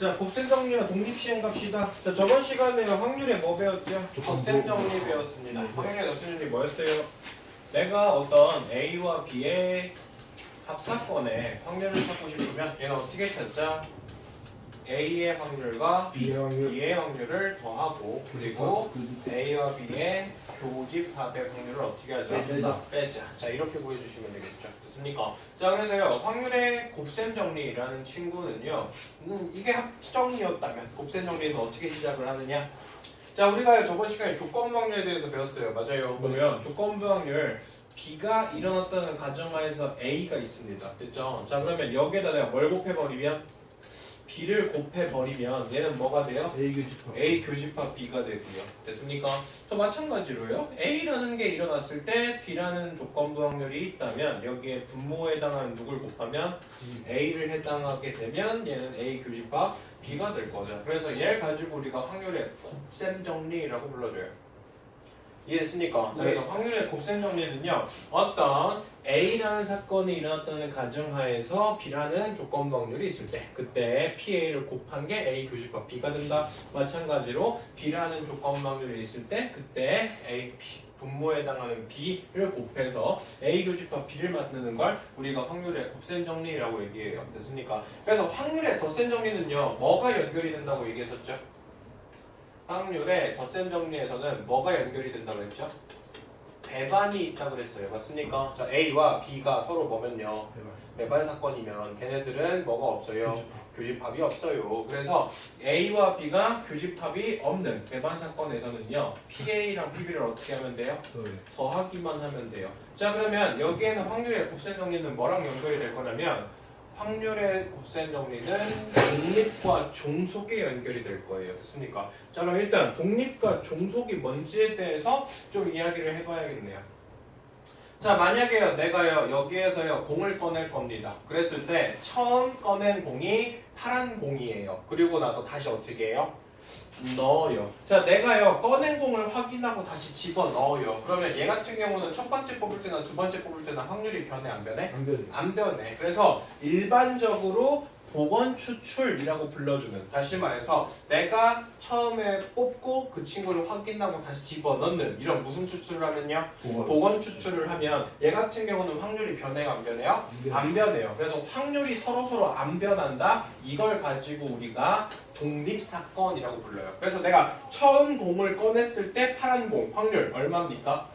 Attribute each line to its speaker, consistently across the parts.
Speaker 1: 자, 곱셈 정리와 독립 시행 갑시다. 자, 저번 시간에 확률에 뭐 배웠죠? 곱셈 정리 배웠습니다. 확률의 곱셈 정리 뭐였어요? 내가 어떤 A와 B의 합사건의 확률을 찾고 싶으면 얘는 어떻게 찾자? A의 확률과 B의 확률을 더하고 그리고 A와 B의 교집합의 확률을 어떻게 하죠? 빼자. 자, 이렇게 보여주시면 되겠죠. 됐습니까? 자, 그래서요 확률의 곱셈 정리라는 친구는요 이게 합정리였다면 곱셈 정리는 어떻게 시작을 하느냐? 자, 우리가 저번 시간에 조건부 확률에 대해서 배웠어요. 맞아요. 그러면 조건부 확률 B가 일어났다는 가정하에서 A가 있습니다. 됐죠? 자, 그러면 여기에다 내가 뭘 곱해버리면 B를 곱해버리면 얘는 뭐가 돼요? A 교집합 B가 되고요. 됐습니까? 또 마찬가지로요. A라는 게 일어났을 때 B라는 조건부 확률이 있다면 여기에 분모에 해당하는 누굴 곱하면 A를 해당하게 되면 얘는 A 교집합 B가 될 거죠. 그래서 얘를 가지고 우리가 확률의 곱셈 정리라고 불러줘요. 이해했습니까? 자, 그래서 확률의 곱셈 정리는요 어떤 A라는 사건이 일어났다는 가정하에서 B라는 조건부 확률이 있을 때 그때 PA를 곱한 게 A 교집합 B가 된다. 마찬가지로 B라는 조건부 확률이 있을 때 그때 A 분모에 해당하는 B를 곱해서 A 교집합 B를 만드는 걸 우리가 확률의 곱셈 정리라고 얘기해요. 됐습니까? 그래서 확률의 덧셈 정리는요 뭐가 연결이 된다고 얘기했었죠? 확률의 덧셈 정리에서는 뭐가 연결이 된다고 했죠? 배반이 있다고 그랬어요. 맞습니까? 자, A와 B가 서로 뭐면요? 배반 사건이면 걔네들은 뭐가 없어요? 교집합이 없어요. 그래서 A와 B가 교집합이 없는 배반 사건에서는요 PA랑 PB를 어떻게 하면 돼요? 더하기만 하면 돼요. 자, 그러면 여기에는 확률의 곱셈 정리는 뭐랑 연결이 될 거냐면 확률의 곱셈 정리는 독립과 종속에 연결이 될 거예요. 됐습니까? 자, 그럼 일단 독립과 종속이 뭔지에 대해서 좀 이야기를 해봐야겠네요. 자, 만약에요 내가요 여기에서요 공을 꺼낼 겁니다. 그랬을 때 처음 꺼낸 공이 파란 공이에요. 그리고 나서 다시 어떻게 해요? 넣어요. 자, 내가요 꺼낸 공을 확인하고 다시 집어 넣어요. 그러면 얘 같은 경우는 첫 번째 뽑을 때나 두 번째 뽑을 때나 확률이 변해 안 변해? 안 변해. 그래서 일반적으로 복원 추출이라고 불러주는, 다시 말해서 내가 처음에 뽑고 그 친구를 확인하고 다시 집어넣는 이런 무슨 추출을 하면요? 복원 추출을 하면 얘 같은 경우는 확률이 변해요 안 변해요? 안 변해요. 그래서 확률이 서로서로 안 변한다. 이걸 가지고 우리가 독립사건이라고 불러요. 그래서 내가 처음 공을 꺼냈을 때 파란 공 확률 얼마입니까?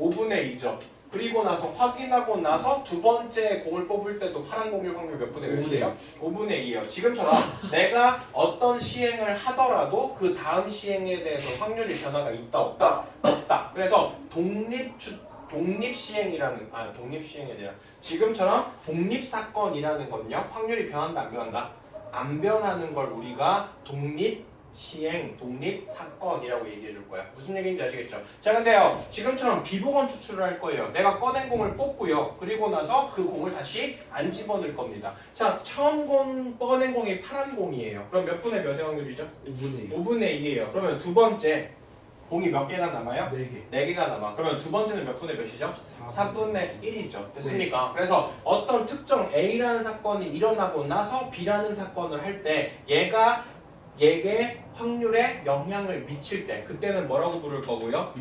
Speaker 1: 5분의 2죠. 그리고 나서 확인하고 나서 두 번째 공을 뽑을 때도 파란 공일 확률 몇 분의 몇이에요? 5분의 2예요. 지금처럼 내가 어떤 시행을 하더라도 그 다음 시행에 대해서 확률이 변화가 있다 없다? 없다. 그래서 독립 시행이라는 독립 시행이 아니라 지금처럼 독립사건이라는 건요 확률이 변한다 안 변한다? 안 변하는 걸 우리가 독립시행, 독립사건이라고 얘기해 줄 거야. 무슨 얘기인지 아시겠죠? 자, 근데요 지금처럼 비복원 추출을 할 거예요. 내가 꺼낸 공을 뽑고요. 그리고 나서 그 공을 다시 안 집어넣을 겁니다. 자, 처음 꺼낸 공이 파란 공이에요. 그럼 몇 분의 몇의 확률이죠? 5분의 2예요. 그러면 두 번째 공이 몇 개가 남아요?
Speaker 2: 4개.
Speaker 1: 4개가 남아. 그러면 두 번째는 몇 분의 몇이죠? 4분의 1이죠. 됐습니까? 그래서 어떤 특정 A라는 사건이 일어나고 나서 B라는 사건을 할 때 얘게 확률에 영향을 미칠 때 그때는 뭐라고 부를 거고요?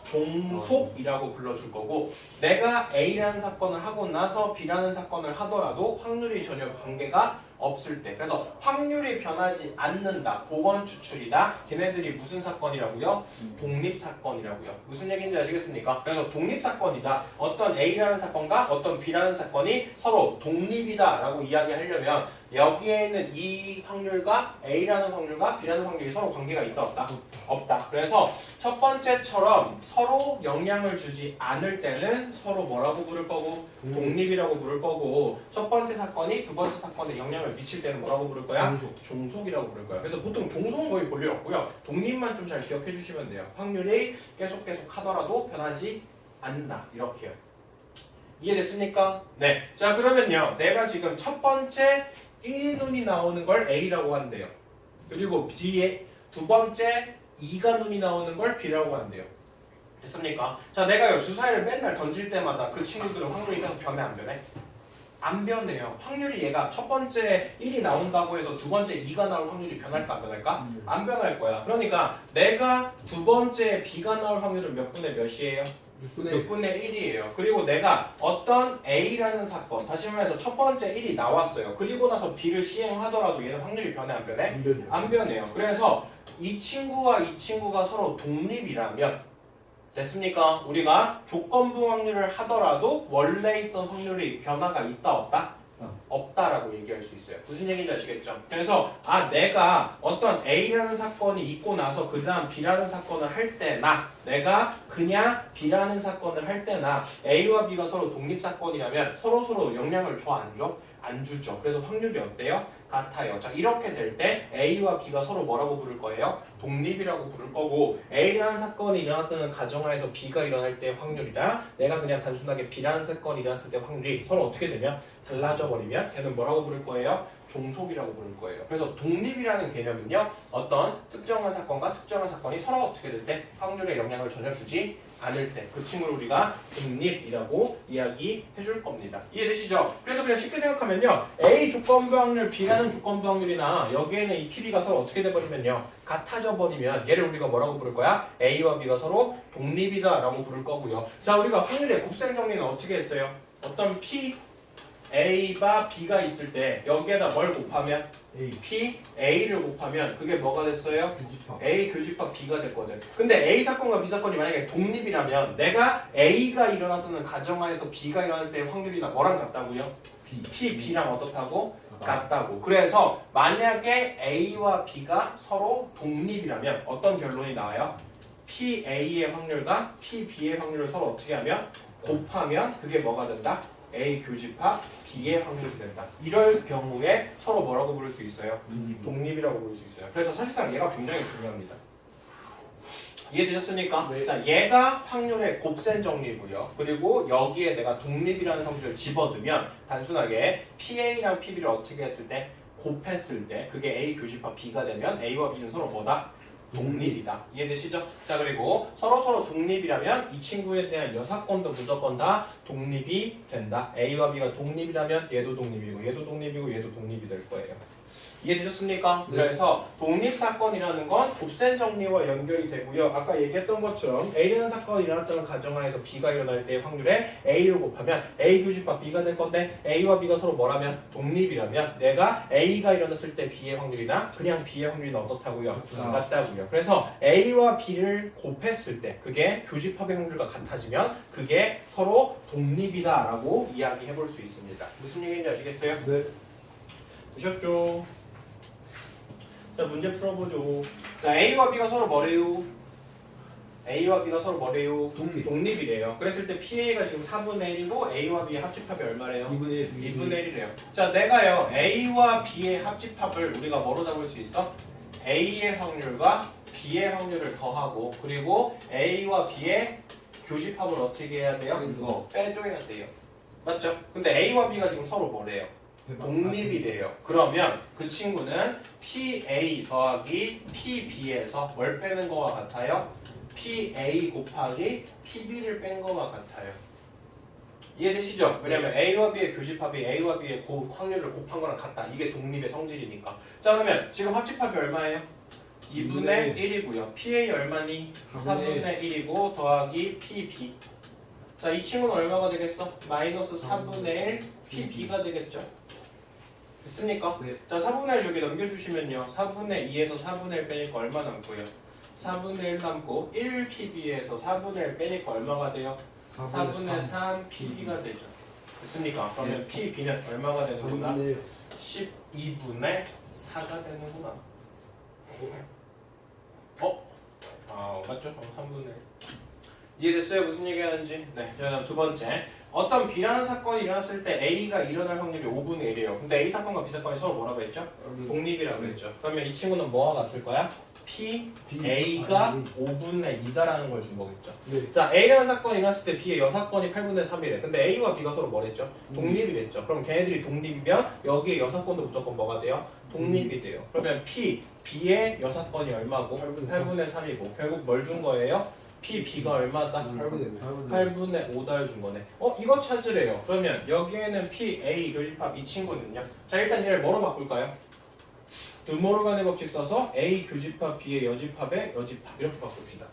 Speaker 1: 종속이라고 불러줄 거고, 내가 A라는 사건을 하고 나서 B라는 사건을 하더라도 확률이 전혀 관계가 없을 때, 그래서 확률이 변하지 않는다, 복원 추출이다. 걔네들이 무슨 사건이라고요? 독립사건이라고요. 무슨 얘기인지 아시겠습니까? 그래서 독립사건이다. 어떤 A라는 사건과 어떤 B라는 사건이 서로 독립이다 라고 이야기하려면 여기에 있는 이 확률과 A라는 확률과 B라는 확률이 서로 관계가 있다 없다? 없다. 그래서 첫 번째처럼 서로 영향을 주지 않을 때는 서로 뭐라고 부를 거고? 독립이라고 부를 거고, 첫 번째 사건이 두 번째 사건에 영향을 미칠 때는 뭐라고 부를 거야? 종속이라고 부를 거야. 그래서 보통 종속은 거의 볼 일 없고요. 독립만 좀 잘 기억해 주시면 돼요. 확률이 계속 하더라도 변하지 않는다. 이렇게요. 이해됐습니까? 네. 자, 그러면요 내가 지금 첫 번째 1눈이 나오는 걸 A라고 한대요. 그리고 B에 두 번째 2가 눈이 나오는 걸 B라고 한대요. 됐습니까? 자, 내가요 주사위를 맨날 던질 때마다 그 친구들은 확률이 계속 변해 안 변해? 안 변해요. 확률이 얘가 첫 번째 1이 나온다고 해서 두 번째 2가 나올 확률이 변할까 안 변할까? 안 변할 거야. 그러니까 내가 두 번째 B가 나올 확률은 몇 분의 몇이에요? 6분의 1이에요. 그리고 내가 어떤 A라는 사건, 다시 말해서 첫 번째 1이 나왔어요. 그리고 나서 B를 시행하더라도 얘는 확률이 변해 안 변해? 안 변해요. 그래서 이 친구와 이 친구가 서로 독립이라면 됐습니까? 우리가 조건부 확률을 하더라도 원래 있던 확률이 변화가 있다 없다? 없다라고 얘기할 수 있어요. 무슨 얘기인지 아시겠죠? 그래서 내가 어떤 A라는 사건이 있고 나서 그 다음 B라는 사건을 할 때나 내가 그냥 B라는 사건을 할 때나 A와 B가 서로 독립사건이라면 서로 영향을 줘 안 줘? 안 주죠. 그래서 확률이 어때요? 같아요. 자, 이렇게 될 때 A와 B가 서로 뭐라고 부를 거예요? 독립이라고 부를 거고 A라는 사건이 일어났다는 가정하에서 B가 일어날 때 확률이랑 내가 그냥 단순하게 B라는 사건이 일어났을 때 확률이 서로 어떻게 되면 달라져 버리면 걔는 뭐라고 부를 거예요? 종속이라고 부를 거예요. 그래서 독립이라는 개념은요. 어떤 특정한 사건과 특정한 사건이 서로 어떻게 될 때 확률에 영향을 전혀 주지 않을 때 그 친구를 우리가 독립이라고 이야기해 줄 겁니다. 이해되시죠? 그래서 그냥 쉽게 생각하면요. A 조건부 확률, B라는 조건부 확률이나 여기에는 이 PB가 서로 어떻게 돼버리면요. 같아져 버리면 얘를 우리가 뭐라고 부를 거야? A와 B가 서로 독립이다 라고 부를 거고요. 자, 우리가 확률의 곱셈 정리는 어떻게 했어요? 어떤 P A가 B가 있을 때 여기에다 뭘 곱하면 P, A를 곱하면 그게 뭐가 됐어요?
Speaker 2: 교집합.
Speaker 1: A 교집합 B가 됐거든. 근데 A 사건과 B 사건이 만약에 독립이라면 내가 A가 일어났다는 가정하에서 B가 일어날 때 확률이나 뭐랑 같다고요? P, B랑 어떻다고? 같다고. 그래서 만약에 A와 B가 서로 독립이라면 어떤 결론이 나와요? P, A의 확률과 P, B의 확률을 서로 어떻게 하면? 곱하면 그게 뭐가 된다? A 교집합 B의 확률이 된다. 이럴 경우에 서로 뭐라고 부를 수 있어요? 독립이라고 부를 수 있어요. 그래서 사실상 얘가 굉장히 중요합니다. 이해되셨습니까?
Speaker 2: 네.
Speaker 1: 자, 얘가 확률의 곱셈 정리고요. 그리고 여기에 내가 독립이라는 성질을 집어넣으면 단순하게 PA랑 PB를 어떻게 했을 때 곱했을 때 그게 A 교집합 B가 되면 A와 B는 서로 뭐다? 독립이다. 이해되시죠? 자, 그리고 서로 독립이라면 이 친구에 대한 여사건도 무조건 다 독립이 된다. A와 B가 독립이라면 얘도 독립이고 얘도 독립이고 얘도 독립이 될 거예요. 이해되셨습니까?
Speaker 2: 네.
Speaker 1: 그래서 독립사건이라는 건 곱셈 정리와 연결이 되고요. 아까 얘기했던 것처럼 A라는 사건이 일어났다는 가정하에서 B가 일어날 때의 확률에 A를 곱하면 A 교집합 B가 될 건데 A와 B가 서로 뭐라면? 독립이라면 내가 A가 일어났을 때 B의 확률이나 그냥 B의 확률이 어떻다고요? 같다고요. 그래서 A와 B를 곱했을 때 그게 교집합의 확률과 같아지면 그게 서로 독립이다라고 이야기해 볼 수 있습니다. 무슨 얘기인지 아시겠어요?
Speaker 2: 네.
Speaker 1: 되셨죠? 자, 문제 풀어보죠. 자, A와 B가 서로 뭐래요? A와 B가 서로 뭐래요? 독립이래요. 그랬을 때 PA가 지금 4분의 1이고 A와 B의 합집합이 얼마래요?
Speaker 2: 2분의
Speaker 1: 2분의 1이래요. 자, 내가요 A와 B의 합집합을 우리가 뭐로 잡을 수 있어? A의 확률과 B의 확률을 더하고 그리고 A와 B의 교집합을 어떻게 해야 돼요?
Speaker 2: 이거.
Speaker 1: 빼줘야 돼요. 맞죠? 근데 A와 B가 지금 서로 뭐래요? 독립이래요. 그러면 그 친구는 PA 더하기 PB에서 뭘 빼는 거와 같아요? PA 곱하기 PB를 뺀 거와 같아요. 이해되시죠? 왜냐면 A와 B의 교집합이 A와 B의 확률을 곱한 거랑 같다. 이게 독립의 성질이니까. 자, 그러면 지금 합집합이 얼마예요? 2분의 1이고요. PA 얼마니? 4분의 1이고 더하기 PB. 자, 이 친구는 얼마가 되겠어? 마이너스 4분의 1 PB가 되겠죠? 됐습니까?
Speaker 2: 네.
Speaker 1: 자, 4분의 1 여기 넘겨주시면요. 4분의 2에서 4분의 1 빼니까 얼마 남고요? 4분의 1 남고 1PB에서 4분의 1 빼니까 얼마가 돼요? 4분의 3 PB가 되죠. 됐습니까? 그러면
Speaker 2: 네.
Speaker 1: PB는 얼마가 되는구나?
Speaker 2: 3분의
Speaker 1: 12분의 4가 되는구나. 맞죠? 3분의 1. 이해됐어요? 무슨 얘기 하는지? 네. 자, 두 번째. 어떤 B라는 사건이 일어났을 때 A가 일어날 확률이 5분의 1이에요. 근데 A 사건과 B 사건이 서로 뭐라고 했죠? 독립이라고 했죠. 그러면 이 친구는 뭐와 같을 거야? P, A가 5분의 2다라는 걸 준 거겠죠.
Speaker 2: 네.
Speaker 1: 자, A라는 사건이 일어났을 때 B의 여사건이 8분의 3이래. 근데 A와 B가 서로 뭐랬죠? 독립이랬죠. 그럼 걔네들이 독립이면 여기에 여사건도 무조건 뭐가 돼요? 독립이 돼요. 그러면 P, B의 여사건이 얼마고? 8분의 3이고 결국 뭘 준 거예요? P, B가 얼마다?
Speaker 2: 8분의
Speaker 1: 8분의 5달 준 거네. 이거 찾으래요. 그러면 여기에는 P, A 교집합 이 친구는요. 자, 일단 얘를 뭐로 바꿀까요? 드모르간의 법칙 써서 A 교집합 B의 여집합의 여집합 이렇게 바꿉시다.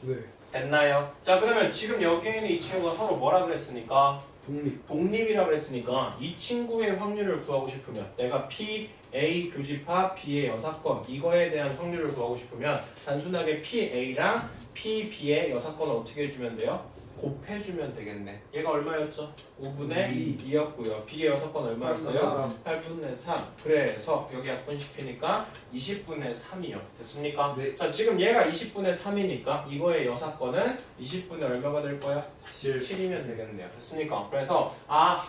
Speaker 2: 네.
Speaker 1: 됐나요? 자, 그러면 지금 여기에 있는 이 친구가 서로 뭐라 그랬으니까
Speaker 2: 독립.
Speaker 1: 독립이라 그랬으니까 이 친구의 확률을 구하고 싶으면 내가 P, A 교집합 B의 여사건 이거에 대한 확률을 구하고 싶으면 단순하게 P, A랑 P, B의 여사건을 어떻게 해주면 돼요? 곱해주면 되겠네. 얘가 얼마였죠? 5분의 2였고요. B의 여사건 얼마였어요? 8분의 3. 그래서 여기 약분시키니까 20분의 3이요. 됐습니까?
Speaker 2: 네.
Speaker 1: 자, 지금 얘가 20분의 3이니까 이거의 여사건은 20분의 얼마가 될 거야? 7이면 되겠네요. 됐습니까? 그래서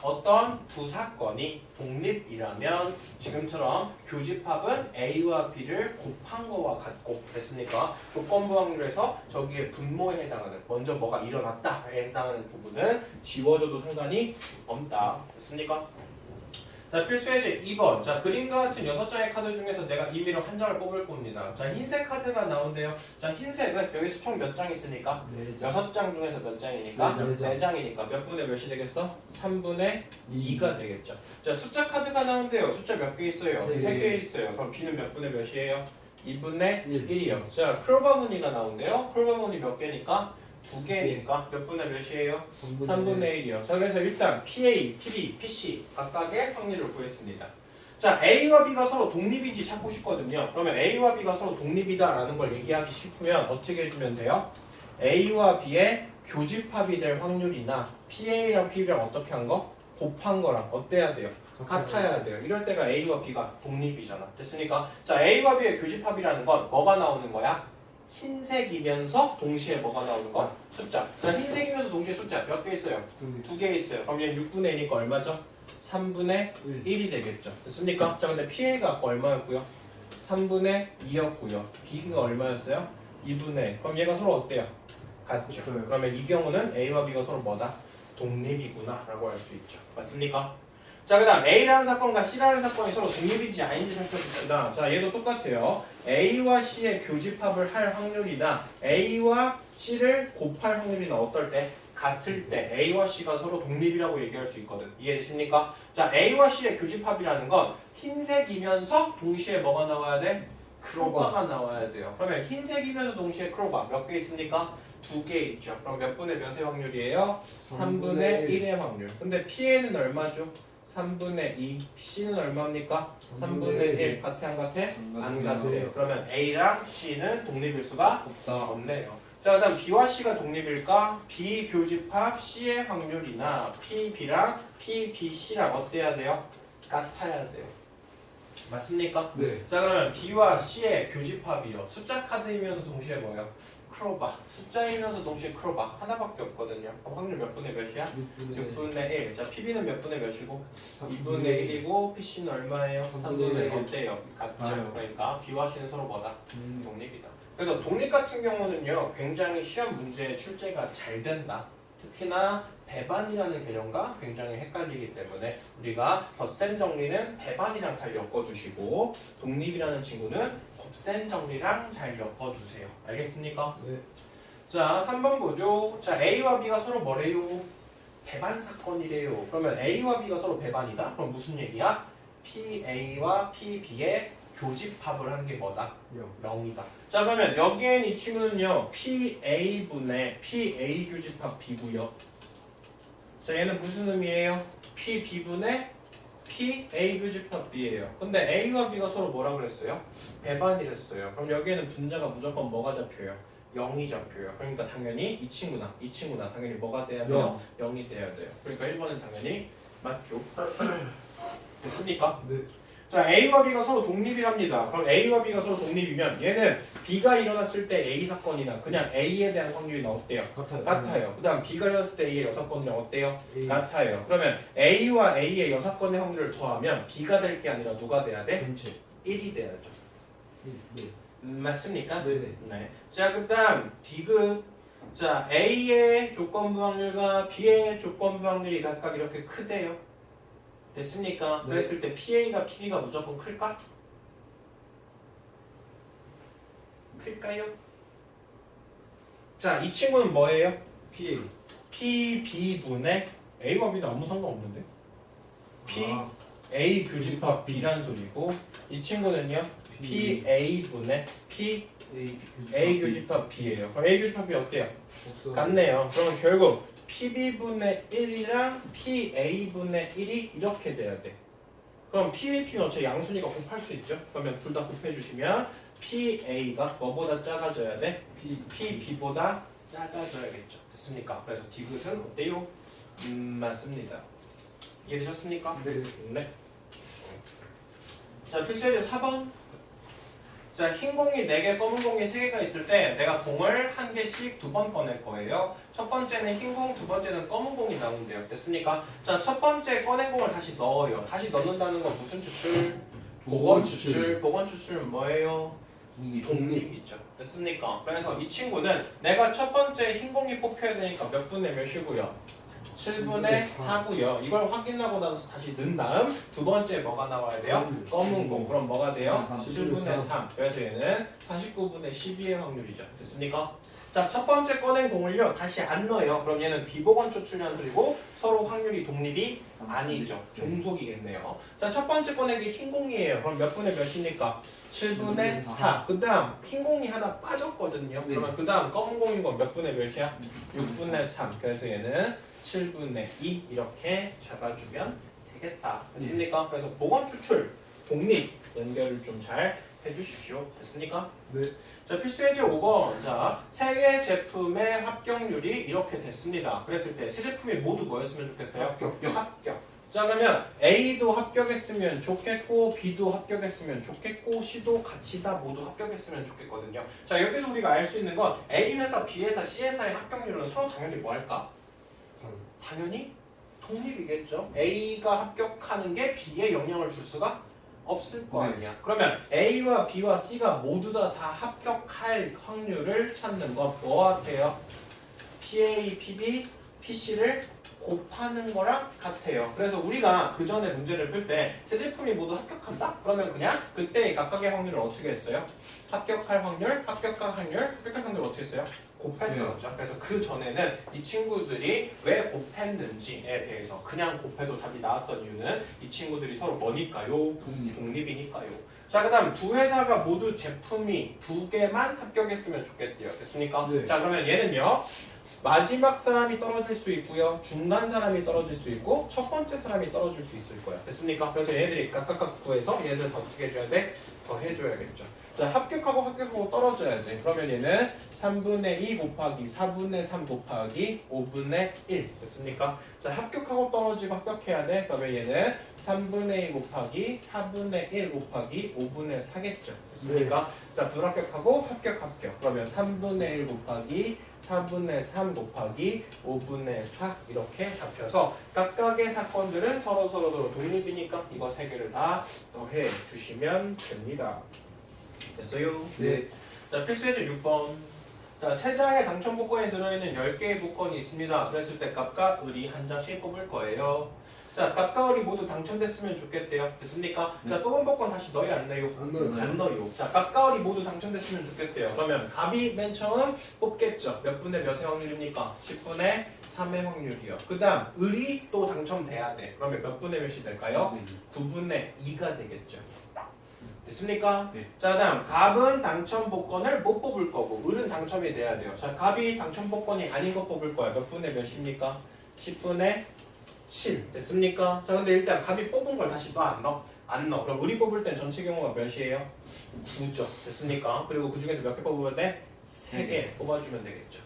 Speaker 1: 어떤 두 사건이 독립이라면 지금처럼 교집합은 A와 B를 곱한 거와 같고 됐습니까? 조건부 확률에서 저기에 분모에 해당하는 먼저 뭐가 일어났다에 해당하는 부분은 지워져도 상관이 없다. 됐습니까? 자, 필수예제 2번. 자, 그림과 같은 6장의 카드 중에서 내가 임의로 한 장을 뽑을 겁니다. 자, 흰색 카드가 나온대요. 자, 흰색은 여기서 총 몇 장 있으니까? 6장 중에서 몇 장이니까? 4장이니까 몇 분의 몇이 되겠어? 3분의 2가 되겠죠. 자, 숫자 카드가 나온대요. 숫자 몇 개 있어요? 3개 있어요. 그럼 B는 몇 분의 몇이에요? 2분의 1이요. 자, 크로바 무늬가 나온대요. 크로바 무늬 몇 개니까? 2개니까 몇 분의 몇이에요? 3분의 1이요. 자, 그래서 일단 PA, PB, PC 각각의 확률을 구했습니다. 자, A와 B가 서로 독립인지 찾고 싶거든요. 그러면 A와 B가 서로 독립이다라는 걸 얘기하기 싶으면 어떻게 해주면 돼요? A와 B의 교집합이 될 확률이나 PA랑 PB랑 어떻게 한 거? 곱한 거랑 어때야 돼요? 같아야 돼요. 이럴 때가 A와 B가 독립이잖아. 됐으니까 자, A와 B의 교집합이라는 건 뭐가 나오는 거야? 흰색이면서 동시에 뭐가 나오는 거? 숫자. 자, 흰색이면서 동시에 숫자 몇 개 있어요? 2개 있어요. 그럼 얘는 6분의 1이니까 얼마죠? 3분의 1이 되겠죠. 됐습니까? 자, 근데 PA가 얼마였고요? 3분의 2였고요. B가 얼마였어요? 2분의 1. 그럼 얘가 서로 어때요? 같죠. 그러면 이 경우는 A와 B가 서로 뭐다? 독립이구나 라고 할 수 있죠. 맞습니까? 자, 그 다음 A라는 사건과 C라는 사건이 서로 독립인지 아닌지 살펴봅시다. 자, 얘도 똑같아요. A와 C의 교집합을 할 확률이나 A와 C를 곱할 확률이나 어떨 때? 같을 때 A와 C가 서로 독립이라고 얘기할 수 있거든. 이해되십니까? 자, A와 C의 교집합이라는 건 흰색이면서 동시에 뭐가 나와야 돼? 크로바가 나와야 돼요. 그러면 흰색이면서 동시에 크로바 몇 개 있습니까? 2개 있죠. 그럼 몇 분의 몇의 확률이에요? 3분의 1의 확률. 근데 P는 얼마죠? 3분의 2. C는 얼마입니까? 3분의 1. 같아 안 같아? 안 같아요. 그러면 A랑 C는 독립일 수가 없네요. 자, 그 다음 B와 C가 독립일까? B 교집합 C의 확률이나 PB랑 PBC랑 어때야 돼요? 같아야 돼요. 맞습니까?
Speaker 2: 네.
Speaker 1: 자, 그러면 B와 C의 교집합이요. 숫자 카드이면서 동시에 뭐예요? 크로바. 숫자이면서 동시에 크로바. 하나밖에 없거든요. 그럼 확률 몇 분의 몇이야? 6분의 1. 자, PB는 몇 분의 몇이고? 2분의 1이고 PC는 얼마예요? 3분의 1. 어때요? 같죠. 그러니까 B와 C는 서로 뭐다? 독립이다. 그래서 독립 같은 경우는요, 굉장히 시험 문제 출제가 잘 된다. 특히나 배반이라는 개념과 굉장히 헷갈리기 때문에 우리가 덧셈 정리는 배반이랑 잘 엮어주시고 독립이라는 친구는 곱셈 정리랑 잘 엮어주세요. 알겠습니까?
Speaker 2: 네.
Speaker 1: 자, 3번 보죠. 자, A와 B가 서로 뭐래요? 배반 사건이래요. 그러면 A와 B가 서로 배반이다? 그럼 무슨 얘기야? PA와 PB의 교집합을 한 게 뭐다? 0이다. 자, 그러면 여기엔 이 친구는요, PA분의 PA 교집합 B고요. 자, 얘는 무슨 의미예요? PB분의 PA 교집합 B예요. 근데 A와 B가 서로 뭐라 그랬어요? 배반이랬어요. 그럼 여기에는 분자가 무조건 뭐가 잡혀요? 0이 잡혀요. 그러니까 당연히 이 친구나 당연히 뭐가 돼야 돼요? 0이 돼야 돼요. 그러니까 1번은 당연히 맞죠. 됐습니까?
Speaker 2: 네.
Speaker 1: 자, A와 B가 서로 독립이랍니다. 그럼 A와 B가 서로 독립이면 얘는 B가 일어났을 때 A 사건이나 그냥 A에 대한 확률이 어때요? 같아요. 그 다음 B가 일어났을 때 A의 여사건은 어때요? 같아요. 그러면 A와 A의 여사건의 확률을 더하면 B가 될 게 아니라 누가 돼야 돼?
Speaker 2: 전체
Speaker 1: 1이 돼야죠.
Speaker 2: 네.
Speaker 1: 맞습니까?
Speaker 2: 네.
Speaker 1: 네. 자, 그 다음 D급. 자, A의 조건부 확률과 B의 조건부 확률이 각각 이렇게 크대요. 됐습니까?
Speaker 2: 네.
Speaker 1: 그랬을 때 PA가 PB가 무조건 클까? 클까요? 자, 이 친구는 뭐예요?
Speaker 2: PA.
Speaker 1: PB분의 A와 B도 아무 상관없는데? P
Speaker 2: 아,
Speaker 1: A 교집합 B란 소리고 이 친구는요? PA분의 P A 교집합 B예요. 그럼 A 교집합이 어때요?
Speaker 2: 없어.
Speaker 1: 같네요. 그러면 결국 PB분의 1이랑 PA분의 1이 이렇게 돼야 돼. 그럼 PA, P는 어차피 양순위가 곱할 수 있죠? 그러면 둘 다 곱해주시면 PA가 뭐보다 작아져야 돼? PB보다 작아져야겠죠. 됐습니까? 그래서 디귿은 어때요? 맞습니다. 이해되셨습니까?
Speaker 2: 네.
Speaker 1: 네. 자, 필수예제 4번. 자, 흰 공이 4개, 검은 공이 3개가 있을 때 내가 공을 한 개씩 2번 꺼낼 거예요. 첫 번째는 흰 공, 두 번째는 검은 공이 나온대요. 됐습니까? 자, 첫 번째 꺼낸 공을 다시 넣어요. 다시 넣는다는 건 무슨 추출? 복원 추출. 복원 추출은 뭐예요? 독립이죠. 됐습니까? 그래서 이 친구는 내가 첫 번째 흰 공이 뽑혀야 되니까 몇 분의 몇이고요? 7분의 4고요. 이걸 확인하고 나서 다시 넣은 다음 두 번째 뭐가 나와야 돼요? 검은 공. 그럼 뭐가 돼요? 7분의 3. 그래서 얘는 49분의 12의 확률이죠. 됐습니까? 자, 첫 번째 꺼낸 공을요. 다시 안 넣어요. 그럼 얘는 비복원 추출이라는 소리고 서로 확률이 독립이 아니죠. 종속이겠네요. 자, 첫 번째 꺼낸 게 흰 공이에요. 그럼 몇 분의 몇이니까? 7분의 4. 그 다음 흰 공이 하나 빠졌거든요. 그러면 그 다음 검은 공인 건 몇 분의 몇이야? 6분의 3. 그래서 얘는 7분의 2 이렇게 잡아주면 되겠다. 됐습니까? 그래서 복원 추출, 독립 연결을 좀 잘 해주십시오. 됐습니까?
Speaker 2: 네.
Speaker 1: 자, 필수예제 5번. 자, 세 개 제품의 합격률이 이렇게 됐습니다. 그랬을 때 세 제품이 모두 뭐였으면 좋겠어요? 합격. 자, 그러면 A도 합격했으면 좋겠고 B도 합격했으면 좋겠고 C도 같이 다 모두 합격했으면 좋겠거든요. 자, 여기서 우리가 알 수 있는 건 A 회사, B 회사, C 회사의 합격률은 서로 당연히 뭐 할까? 당연히 독립이겠죠. A가 합격하는 게 B에 영향을 줄 수가 없을 거 아니야. 그러면 A와 B와 C가 모두 다 합격할 확률을 찾는 건 뭐와 같아요? PA, PB, PC를 곱하는 거랑 같아요. 그래서 우리가 그 전에 문제를 풀 때 세 제품이 모두 합격한다? 그러면 그냥 그때 각각의 확률을 어떻게 했어요? 합격할 확률, 합격할 확률, 합격할 확률을 어떻게 했어요? 곱했었죠. 그래서 그 전에는 이 친구들이 왜 곱했는지에 대해서 그냥 곱해도 답이 나왔던 이유는 이 친구들이 서로 뭐니까요? 독립이니까요. 자, 그 다음 두 회사가 모두 제품이 2개만 합격했으면 좋겠대요. 됐습니까?
Speaker 2: 네.
Speaker 1: 자, 그러면 얘는요. 마지막 사람이 떨어질 수 있고요. 중간 사람이 떨어질 수 있고 첫 번째 사람이 떨어질 수 있을 거야. 됐습니까? 그래서 얘들이 각각 구해서 얘들 더 어떻게 해줘야 돼? 더 해줘야겠죠. 자, 합격하고 떨어져야 돼. 그러면 얘는 3분의 2 곱하기 4분의 3 곱하기 5분의 1 됐습니까? 자, 합격하고 떨어지고 합격해야 돼. 그러면 얘는 3분의 2 곱하기 4분의 1 곱하기 5분의 4겠죠. 됐습니까? 자, 불합격하고 합격. 그러면 3분의 1 곱하기 4분의 3 곱하기 5분의 4 이렇게 잡혀서 각각의 사건들은 서로 독립이니까 이거 세 개를 다 더해 주시면 됩니다. 됐어요?
Speaker 2: 네.
Speaker 1: 자, 필수예제 6번. 자, 3장의 당첨 복권에 들어있는 10개의 복권이 있습니다. 그랬을 때 갑과 을이 한 장씩 뽑을 거예요. 자, 갑과 을이 모두 당첨됐으면 좋겠대요. 됐습니까? 자, 뽑은 복권 다시 넣어요, 안 넣어요?
Speaker 2: 안 넣어요.
Speaker 1: 안 넣어요. 자, 갑과 을이 모두 당첨됐으면 좋겠대요. 그러면 갑이 맨 처음 뽑겠죠. 몇 분의 몇의 확률입니까? 10분의 3의 확률이요. 그 다음 을이 또 당첨돼야 돼. 그러면 몇 분의 몇이 될까요? 9분의 2가 되겠죠. 됐습니까?
Speaker 2: 네.
Speaker 1: 자, 다음 갑은 당첨 복권을 못 뽑을 거고 을은 당첨이 돼야 돼요. 자, 갑이 당첨 복권이 아닌 거 뽑을 거야. 몇 분의 몇입니까? 10분의 7 됐습니까? 자, 근데 일단 갑이 뽑은 걸 다시 너 안 넣어? 안 넣어. 그럼 을이 뽑을 땐 전체 경우가 몇이에요? 9죠. 됐습니까? 그리고 그 중에서 몇 개 뽑으면 돼? 3개 뽑아주면 되겠죠.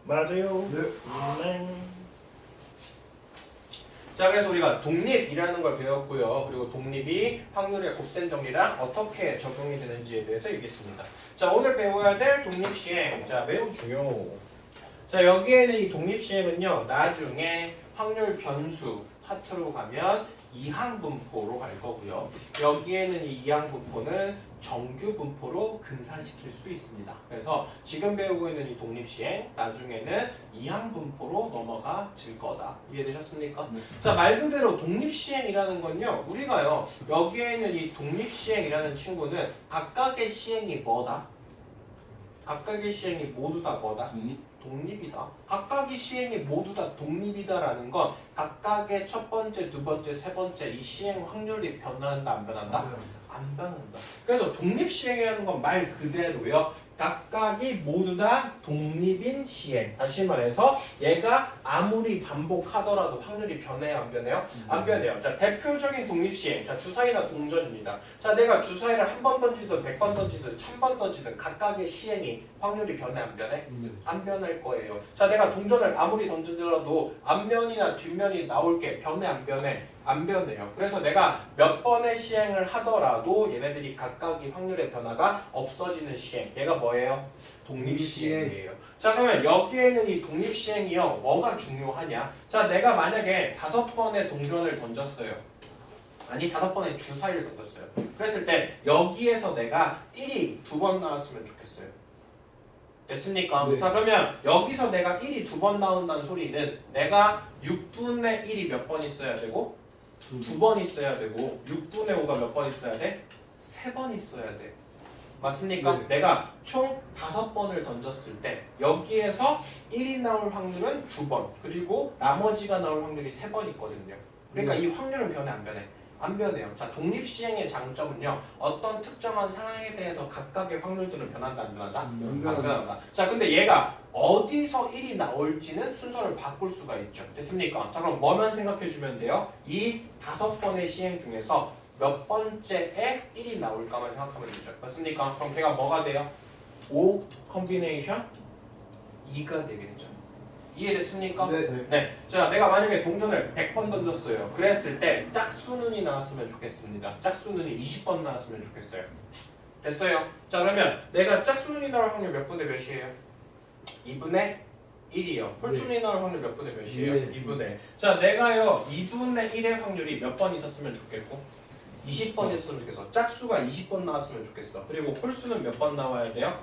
Speaker 1: 맞아요.
Speaker 2: 네.
Speaker 1: 자, 그래서 우리가 독립이라는 걸 배웠고요. 그리고 독립이 확률의 곱셈 정리랑 어떻게 적용이 되는지에 대해서 얘기했습니다. 자, 오늘 배워야 될 독립시행. 자, 매우 중요. 자, 여기에는 이 독립시행은요. 나중에 확률 변수 파트로 가면 이항분포로 갈 거고요. 여기에는 이 이항분포는 정규분포로 근사시킬 수 있습니다. 그래서 지금 배우고 있는 이 독립시행 나중에는 이항분포로 넘어가질 거다. 이해되셨습니까? 자, 말 그대로 독립시행이라는 건요. 우리가요. 여기에 있는 이 독립시행이라는 친구는 각각의 시행이 뭐다? 각각의 시행이 모두 다 뭐다? 독립이다. 각각의 시행이 모두 다 독립이다라는 건 각각의 첫 번째, 두 번째, 세 번째 이 시행 확률이 변한다, 안 변한다? 안 변한다. 그래서 독립시행이라는 건 말 그대로요. 각각이 모두 다 독립인 시행. 다시 말해서 얘가 아무리 반복하더라도 확률이 변해요, 안 변해요? 안 변해요. 자, 대표적인 독립시행. 자, 주사위나 동전입니다. 자, 내가 주사위를 한 번 던지든 100번 던지든 1000번 던지든 각각의 시행이 확률이 변해, 안 변해? 안 변할 거예요. 자, 내가 동전을 아무리 던지더라도 앞면이나 뒷면이 나올 게 변해, 안 변해? 안 변해요. 그래서 내가 몇 번의 시행을 하더라도 얘네들이 각각의 확률의 변화가 없어지는 시행. 얘가 뭐예요? 독립시행이에요. 자, 그러면 여기에는 이 독립시행이요. 뭐가 중요하냐? 자, 내가 만약에 5번의 동전을 던졌어요. 아니, 5번의 주사위를 던졌어요. 그랬을 때 여기에서 내가 1이 2번 나왔으면 좋겠어요. 됐습니까?
Speaker 2: 네.
Speaker 1: 자, 그러면 여기서 내가 1이 2번 나온다는 소리는 내가 6분의 1이 몇 번 있어야 되고 2번 있어야 되고 6분의 5가 몇 번 있어야 돼? 3번 있어야 돼. 맞습니까?
Speaker 2: 네.
Speaker 1: 내가 총 5번을 던졌을 때 여기에서 1이 나올 확률은 2번 그리고 나머지가 나올 확률이 3번 있거든요. 그러니까
Speaker 2: 네.
Speaker 1: 이 확률은 변해 안 변해? 안 변해요. 자, 독립시행의 장점은요. 어떤 특정한 상황에 대해서 각각의 확률들은 변한다 안 변한다? 안 변한다. 자, 근데 얘가 어디서 1이 나올지는 순서를 바꿀 수가 있죠. 됐습니까? 자, 그럼 뭐만 생각해 주면 돼요? 이 5번의 시행 중에서 몇 번째에 1이 나올까만 생각하면 되죠. 맞습니까? 그럼 걔가 뭐가 돼요? 5 컨비네이션 2가 되겠죠. 이해됐습니까?
Speaker 2: 네.
Speaker 1: 네. 자, 내가 만약에 동전을 100번 던졌어요. 그랬을 때 짝수눈이 나왔으면 좋겠습니다. 짝수눈이 20번 나왔으면 좋겠어요. 됐어요? 자, 그러면 내가 짝수눈이 나올 확률 몇 분의 몇이에요? 2분의 1이요. 홀수눈이 나올 확률 몇 분의 몇이에요?
Speaker 2: 네.
Speaker 1: 2분의. 자, 내가요 2분의 1의 확률이 몇 번 있었으면 좋겠고 20번 있었으면 좋겠어. 짝수가 20번 나왔으면 좋겠어. 그리고 홀수는 몇 번 나와야 돼요?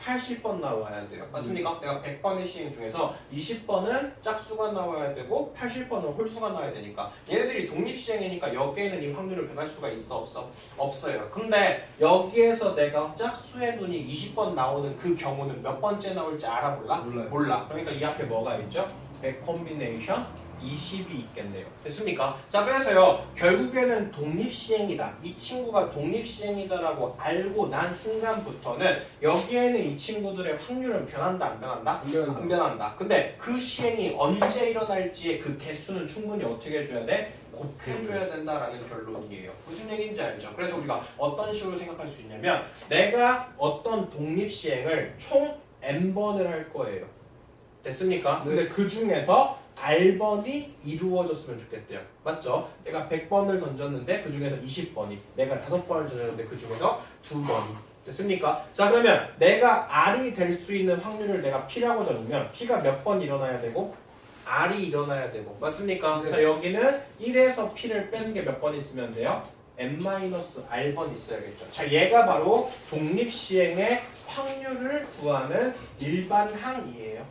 Speaker 1: 80번 나와야 돼요. 맞습니까? 내가 100번의 시행 중에서 20번은 짝수가 나와야 되고 80번은 홀수가 나와야 되니까 얘네들이 독립시행이니까 여기에는 이 확률을 변할 수가 있어 없어? 없어요. 근데 여기에서 내가 짝수의 눈이 20번 나오는 그 경우는 몇 번째 나올지 알아 몰라?
Speaker 2: 몰라요.
Speaker 1: 몰라. 그러니까 이 앞에 뭐가 있죠? 100 콤비네이션 20이 있겠네요. 됐습니까? 자, 그래서요 결국에는 독립시행이다. 이 친구가 독립시행이다라고 알고 난 순간부터는 여기에는 이 친구들의 확률은 변한다 안 변한다? 안 변한다. 근데 그 시행이 언제 일어날지의 그 개수는 충분히 어떻게 해줘야 돼? 곱해줘야 된다라는 결론이에요. 무슨 얘기인지 알죠? 그래서 우리가 어떤 식으로 생각할 수 있냐면 내가 어떤 독립시행을 총 n번을 할 거예요. 됐습니까? 근데 그 중에서 R번이 이루어졌으면 좋겠대요. 맞죠? 내가 100번을 던졌는데 그 중에서 20번이 내가 5번을 던졌는데 그 중에서 2번이 됐습니까? 자, 그러면 내가 R이 될 수 있는 확률을 내가 P라고 적으면 P가 몇 번 일어나야 되고 R이 일어나야 되고 맞습니까?
Speaker 2: 네.
Speaker 1: 자, 여기는 1에서 P를 빼는 게 몇 번 있으면 돼요? n-r번 있어야겠죠. 자, 얘가 바로 독립시행의 확률을 구하는 일반항이에요.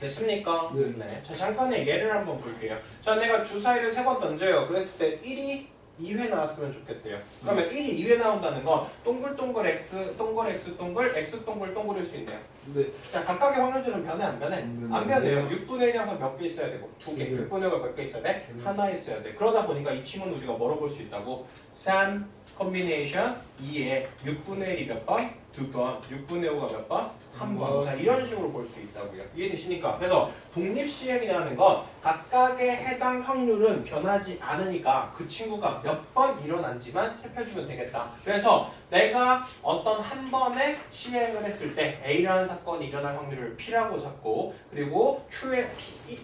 Speaker 1: 됐습니까?
Speaker 2: 네.
Speaker 1: 자, 잠깐의 예를 한번 볼게요. 자, 내가 주사위를 3번 던져요. 그랬을 때 1이 2회 나왔으면 좋겠대요. 그러면 1이 2회 나온다는 건 동글동글 x, 동글 x, 동글 x, 동글 동글일 수 있네요.
Speaker 2: 네.
Speaker 1: 자, 각각의 확률들은 변해 안 변해? 안 변해요. 6분의 1 항상 몇 개 있어야 되고 2개.
Speaker 2: 네.
Speaker 1: 6분의 5가 몇 개 있어야 돼? 하나 있어야 돼. 그러다 보니까 이 친구는 우리가 뭐로 볼 수 있다고? 3 컨비네이션 2에 6분의 1이 몇 번? 2번. 6분의 5가 몇 번? 1번. 자, 이런 식으로 볼 수 있다고요. 이해되시니까? 그래서 독립시행이라는 건 각각의 해당 확률은 변하지 않으니까 그 친구가 몇 번 일어난지만 살펴주면 되겠다. 그래서 내가 어떤 한 번의 시행을 했을 때 A라는 사건이 일어날 확률을 P라고 잡고 그리고 Q의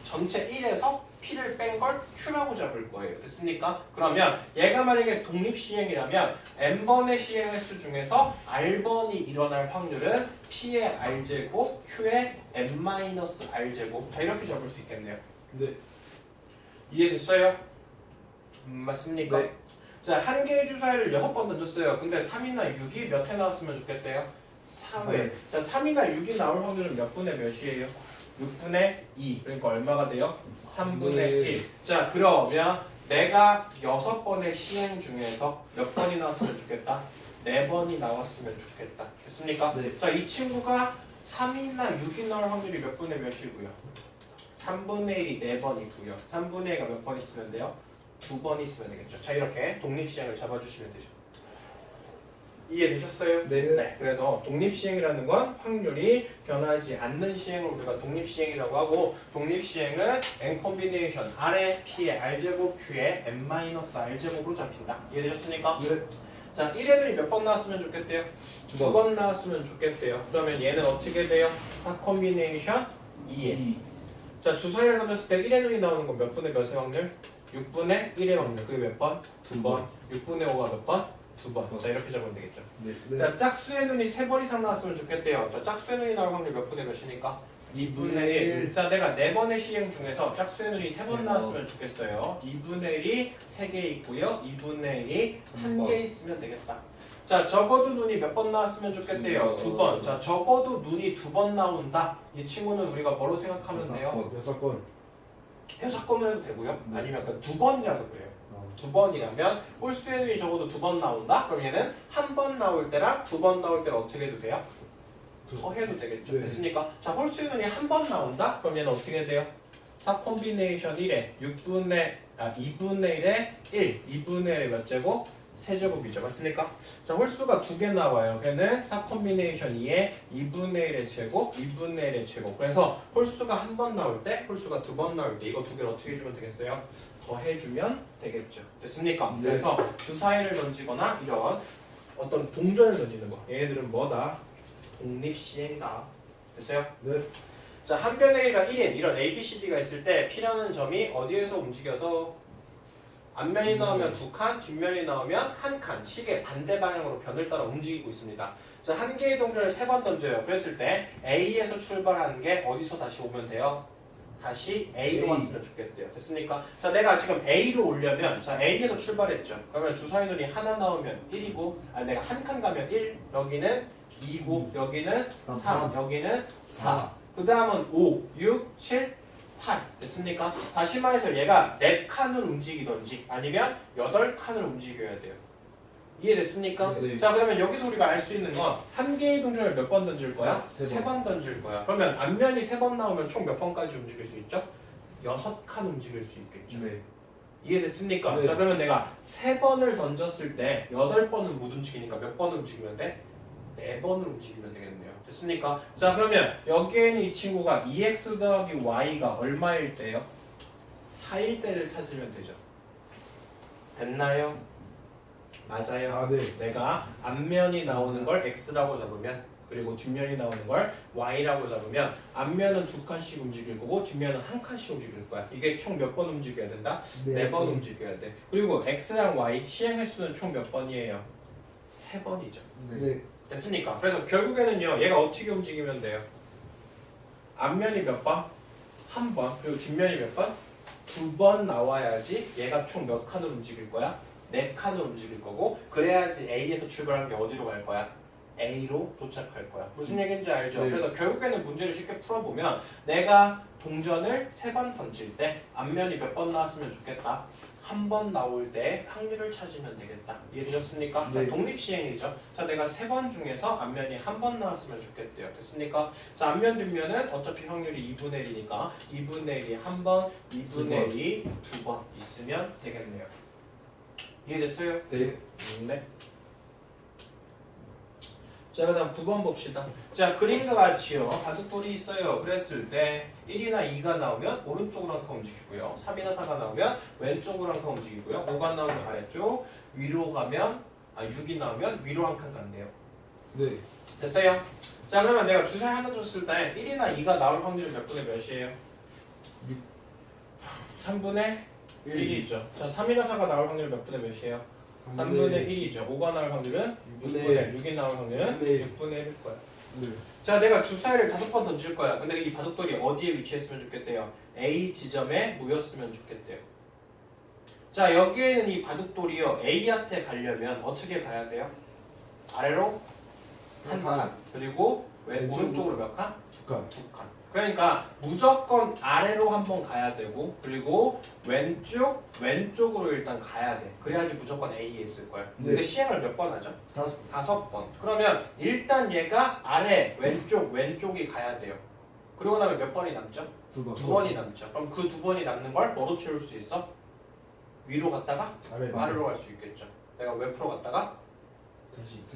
Speaker 1: 전체 1에서 P를 뺀 걸 Q라고 잡을 거예요. 됐습니까? 그러면 얘가 만약에 독립시행이라면 N번의 시행 횟수 중에서 R번이 일어날 확률은 P의 R제곱, Q의 N-R제곱. 자, 이렇게 잡을 수 있겠네요.
Speaker 2: 네.
Speaker 1: 이해됐어요? 맞습니까?
Speaker 2: 네.
Speaker 1: 자, 한 개의 주사위를 6번 던졌어요. 근데 3이나 6이 몇 회 나왔으면 좋겠대요? 4회.
Speaker 2: 네.
Speaker 1: 자, 3이나 6이 나올 확률은 몇 분의 몇이에요? 6분의 2. 그러니까 얼마가 돼요? 3분의
Speaker 2: 네.
Speaker 1: 1. 자, 그러면 내가 6번의 시행 중에서 몇 번이 나왔으면 좋겠다? 4번이 나왔으면 좋겠다. 됐습니까?
Speaker 2: 네.
Speaker 1: 자, 이 친구가 3이나 6이 나올 확률이 몇 분의 몇이고요? 3분의 1이 4번이고요. 3분의 1가 몇 번 있으면 돼요? 2번 있으면 되겠죠. 자, 이렇게 독립시행을 잡아주시면 되죠. 이해되셨어요?
Speaker 2: 네.
Speaker 1: 그래서 독립시행이라는 건 확률이 변하지 않는 시행을 우리가 독립시행이라고 하고, 독립시행은 n 콤비네이션 R의 P의 R제곱 Q의 n-R제곱으로 잡힌다. 이해되셨습니까?
Speaker 2: 네.
Speaker 1: 자, 1에는 몇 번 나왔으면 좋겠대요? 2번 나왔으면 좋겠대요. 그러면 얘는 어떻게 돼요? 4 콤비네이션 2에. 자, 주사위를 던졌을 때 1의 눈이 나오는 건 몇 분의 몇의 확률? 6분의 1의 확률. 그게 몇 번? 2번. 6분의 5가 몇 번? 2번. 자, 이렇게 적으면 되겠죠.
Speaker 2: 네.
Speaker 1: 자, 짝수의 눈이 3번 이상 나왔으면 좋겠대요. 자, 짝수의 눈이 나올 확률 몇 분의 몇이니까? 2분의 1. 자, 내가 4번의 시행 중에서 짝수의 눈이 3번 나왔으면 좋겠어요. 2분의 1이 3개 있고요. 2분의 1이 1개 있으면 되겠다. 자, 적어도 눈이 몇 번 나왔으면 좋겠대요? 2번. 자, 적어도 눈이 2번 나온다. 이 친구는 우리가 뭐로 생각하면 돼요?
Speaker 2: 6건.
Speaker 1: 해석권을 해도 되고요. 아니면 그 2번이라서 그래요. 2번이라면 홀수의 눈이 적어도 2번 나온다? 그럼 얘는 한 번 나올 때랑 2번 나올 때는 어떻게 해도 돼요? 더 해도 되겠죠.
Speaker 2: 네.
Speaker 1: 됐습니까? 자, 홀수의 눈이 한 번 나온다? 그럼 얘는 어떻게 돼요? 4 콤비네이션 1에 2분의 1에 1, 2분의 1의 몇 제곱? 세제곱이죠. 맞습니까? 자, 홀수가 2개 나와요. 걔는 4 콤비네이션 2에 2분의 1의 제곱, 2분의 1의 제곱. 그래서 홀수가 한 번 나올 때, 홀수가 2번 나올 때 이거 두 개를 어떻게 해주면 되겠어요? 더 해주면 되겠죠. 됐습니까?
Speaker 2: 네.
Speaker 1: 그래서 주사위를 던지거나 이런 어떤 동전을 던지는 거. 얘네들은 뭐다? 독립시행이다. 됐어요?
Speaker 2: 네.
Speaker 1: 자, 한 변의 1과 1인 이런 A, B, C, D가 있을 때 P라는 점이 어디에서 움직여서 앞면이 나오면 2칸, 뒷면이 나오면 1칸, 시계 반대 방향으로 변을 따라 움직이고 있습니다. 자, 한 개의 동전을 3번 던져요. 그랬을 때 A에서 출발하는 게 어디서 다시 오면 돼요? 다시 A로
Speaker 2: A.
Speaker 1: 왔으면 좋겠대요. 됐습니까? 자, 내가 지금 A로 오려면, 자, A에서 출발했죠. 그러면 주사위 눈이 하나 나오면 1이고, 내가 한 칸 가면 1, 여기는 2고, 여기는 3, 여기는 4. 그 다음은 5, 6, 7, 8. 됐습니까? 다시 말해서 얘가 4칸을 움직이던지 아니면 8칸을 움직여야 돼요. 이해됐습니까?
Speaker 2: 네.
Speaker 1: 자, 그러면 여기서 우리가 알 수 있는 건 한 개의 동전을 몇 번 던질 거야?
Speaker 2: 세 번.
Speaker 1: 3번 던질 거야. 그러면 앞면이 3번 나오면 총 몇 번까지 움직일 수 있죠? 6칸 움직일 수 있겠죠.
Speaker 2: 네.
Speaker 1: 이해됐습니까?
Speaker 2: 네.
Speaker 1: 자, 그러면 내가 3번을 던졌을 때 8번은 못 움직이니까 몇 번을 움직이면 돼? 4번을 움직이면 되겠네요. 됐습니까? 자, 그러면 여기에는 이 친구가 2x 더하기 y가 얼마일 때요? 4일 때를 찾으면 되죠. 됐나요? 맞아요.
Speaker 2: 아, 네.
Speaker 1: 내가 앞면이 나오는 걸 x라고 잡으면, 그리고 뒷면이 나오는 걸 y라고 잡으면 앞면은 2칸씩 움직일 거고 뒷면은 1칸씩 움직일 거야. 이게 총 몇 번 움직여야 된다? 4번 움직여야 돼. 그리고 x랑 y 시행 횟수는 총 몇 번이에요? 3번이죠.
Speaker 2: 네.
Speaker 1: 됐습니까? 그래서 결국에는요, 얘가 어떻게 움직이면 돼요? 앞면이 몇 번? 한 번. 그리고 뒷면이 몇 번? 2번 나와야지 얘가 총 몇 칸을 움직일 거야? 4칸을 움직일 거고, 그래야지 A에서 출발한 게 어디로 갈 거야? A로 도착할 거야. 무슨 얘기인지 알죠?
Speaker 2: 네.
Speaker 1: 그래서 결국에는 문제를 쉽게 풀어보면 내가 동전을 3번 던질 때 앞면이 몇 번 나왔으면 좋겠다? 한 번 나올 때 확률을 찾으면 되겠다. 이해되셨습니까?
Speaker 2: 네.
Speaker 1: 독립시행이죠. 자, 내가 3번 중에서 앞면이 한 번 나왔으면 좋겠대요. 됐습니까? 자, 앞면 뒷면은 어차피 확률이 2분의 1이니까 2분의 1이 한 번, 2분의 1이 2번 있으면 되겠네요. 이해됐어요?
Speaker 2: 네.
Speaker 1: 네. 자, 그 다음 9번 봅시다. 자, 그림과 같이요. 바둑돌이 있어요. 그랬을 때 1이나 2가 나오면 오른쪽으로 한 칸 움직이고요. 3이나 4가 나오면 왼쪽으로 한 칸 움직이고요. 5가 나오면 아래쪽, 위로 가면, 6이 나오면 위로 한 칸 간대요.
Speaker 2: 네.
Speaker 1: 됐어요? 자, 그러면 내가 주사위 하나 줬을 때 1이나 2가 나올 확률이 몇 분의 몇이에요? 3분의 1이죠. 자, 3이나 4가 나올 확률이 몇 분의 몇이에요? 3분의 1이죠. 5가 나올 확률은 6분의 1, 6이 나올 확률은 6분의 1일 거야.
Speaker 2: 네.
Speaker 1: 자, 내가 주사위를 5번 던질 거야. 근데 이 바둑돌이 어디에 위치했으면 좋겠대요? A 지점에 모였으면 좋겠대요. 자, 여기에는 이 바둑돌이요. A한테 가려면 어떻게 가야 돼요? 아래로 한 칸. 그리고
Speaker 2: 왼쪽으로.
Speaker 1: 오른쪽으로 몇 칸? 두 칸. 그러니까 무조건 아래로 한번 가야 되고 그리고 왼쪽으로 일단 가야 돼. 그래야지 무조건 A에 있을 거야. 근데 시행을 몇 번 하죠? 5번. 그러면 일단 얘가 아래 왼쪽이 가야 돼요. 그리고 나면 몇 번이 남죠? 두 번이 남죠. 그럼 그 두 번이 남는 걸 뭐로 채울 수 있어? 위로 갔다가 아래로 갈 수 있겠죠. 내가 왼쪽으로 갔다가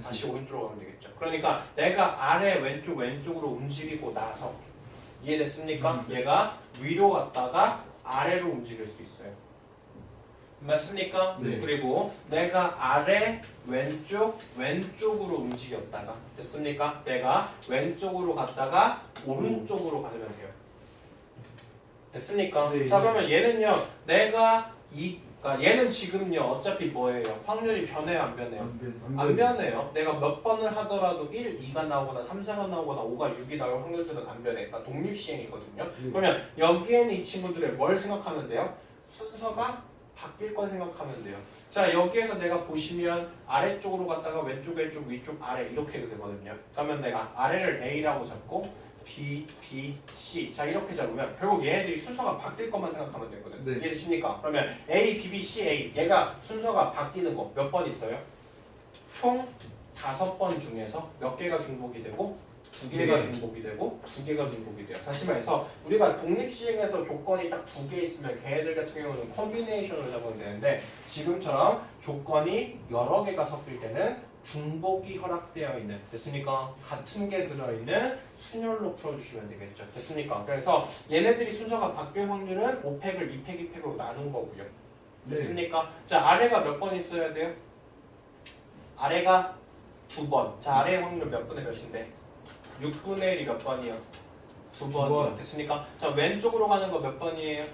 Speaker 1: 다시 오른쪽으로 가면 되겠죠. 그러니까 내가 아래 왼쪽으로 움직이고 나서 이해됐습니까? 얘가 위로 갔다가 아래로 움직일 수 있어요. 맞습니까?
Speaker 2: 네.
Speaker 1: 그리고 내가 아래 왼쪽으로 움직였다가 됐습니까? 내가 왼쪽으로 갔다가 오른쪽으로 가면 돼요. 됐습니까?
Speaker 2: 네.
Speaker 1: 자 그러면 얘는요. 내가 그러니까 얘는 지금요. 어차피 뭐예요? 확률이 변해요? 안 변해요? 안 변해요. 내가 몇 번을 하더라도 1, 2가 나오거나 3, 4가 나오거나 5가 6이 나올 확률들은 안 변해. 그러니까 독립시행이거든요. 그러면 여기에는 이 친구들을 뭘 생각하면 돼요? 순서가 바뀔 거 생각하면 돼요. 자 여기에서 내가 보시면 아래쪽으로 갔다가 왼쪽 위쪽 아래 이렇게 되거든요. 그러면 내가 아래를 A라고 잡고 B, B, C 자 이렇게 잡으면 결국 얘네들이 순서가 바뀔 것만 생각하면 되거든.
Speaker 2: 네.
Speaker 1: 이해되십니까? 그러면 A, B, B, C, A 얘가 순서가 바뀌는 거 몇 번 있어요? 총 5번 중에서 몇 개가 중복이 되고 2개가 중복이 되고 2개가 중복이 돼요. 다시 말해서 우리가 독립시행에서 조건이 딱 2개 있으면 걔네들 같은 경우는 콤비네이션을 잡으면 되는데 지금처럼 조건이 여러 개가 섞일 때는 중복이 허락되어 있는 됐습니까? 같은 게 들어있는 순열로 풀어주시면 되겠죠. 됐습니까? 그래서 얘네들이 순서가 바뀔 확률은 5팩을 2팩, 2팩으로 나눈 거고요. 됐습니까? 자 아래가 몇 번 있어야 돼요? 아래가 2번. 자 아래의 확률은 몇 분의 몇인데? 6분의 1이 몇 번이요? 2번이요. 됐습니까? 자 왼쪽으로 가는 거 몇 번이에요?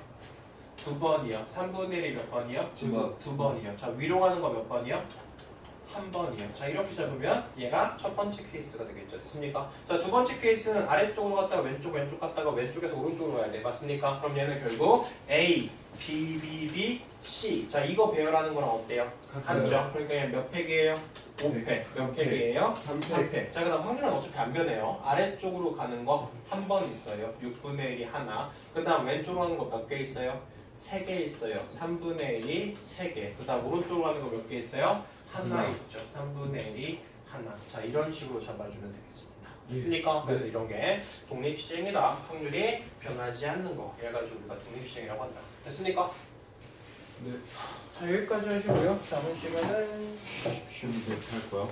Speaker 1: 2번이요. 3분의 1이 몇 번이요? 2번이요. 자 위로 가는 거 몇 번이요? 1번이요. 자 이렇게 잡으면 얘가 첫 번째 케이스가 되겠죠. 됐습니까? 자 두 번째 케이스는 아래쪽으로 갔다가 왼쪽 갔다가 왼쪽에서 오른쪽으로 가야 돼. 맞습니까? 그럼 얘는 결국 A, B, B, B, C. 자 이거 배열하는 거랑 어때요? 같죠? 그러니까 얘 몇 팩이에요? 5팩. 몇 팩이에요? 3팩. 자 그다음 확률은 어차피 안 변해요. 아래쪽으로 가는 거 한 번 있어요. 6분의 1이 하나. 그다음 왼쪽으로 가는 거 몇 개 있어요? 3개 있어요. 3분의 1이 3개. 그다음 오른쪽으로 가는 거 몇 개 있어요? 하나 있죠. 3분의 1이 하나. 자 이런 식으로 잡아주면 되겠습니다. 됐습니까? 그래서 이런 게 독립시행이다. 확률이 변하지 않는 거. 그래가지고 우리가 독립시행이라고 한다. 됐습니까?
Speaker 2: 네.
Speaker 1: 자 여기까지 하시고요. 남은 시간은
Speaker 2: 쉬운데 할 거야.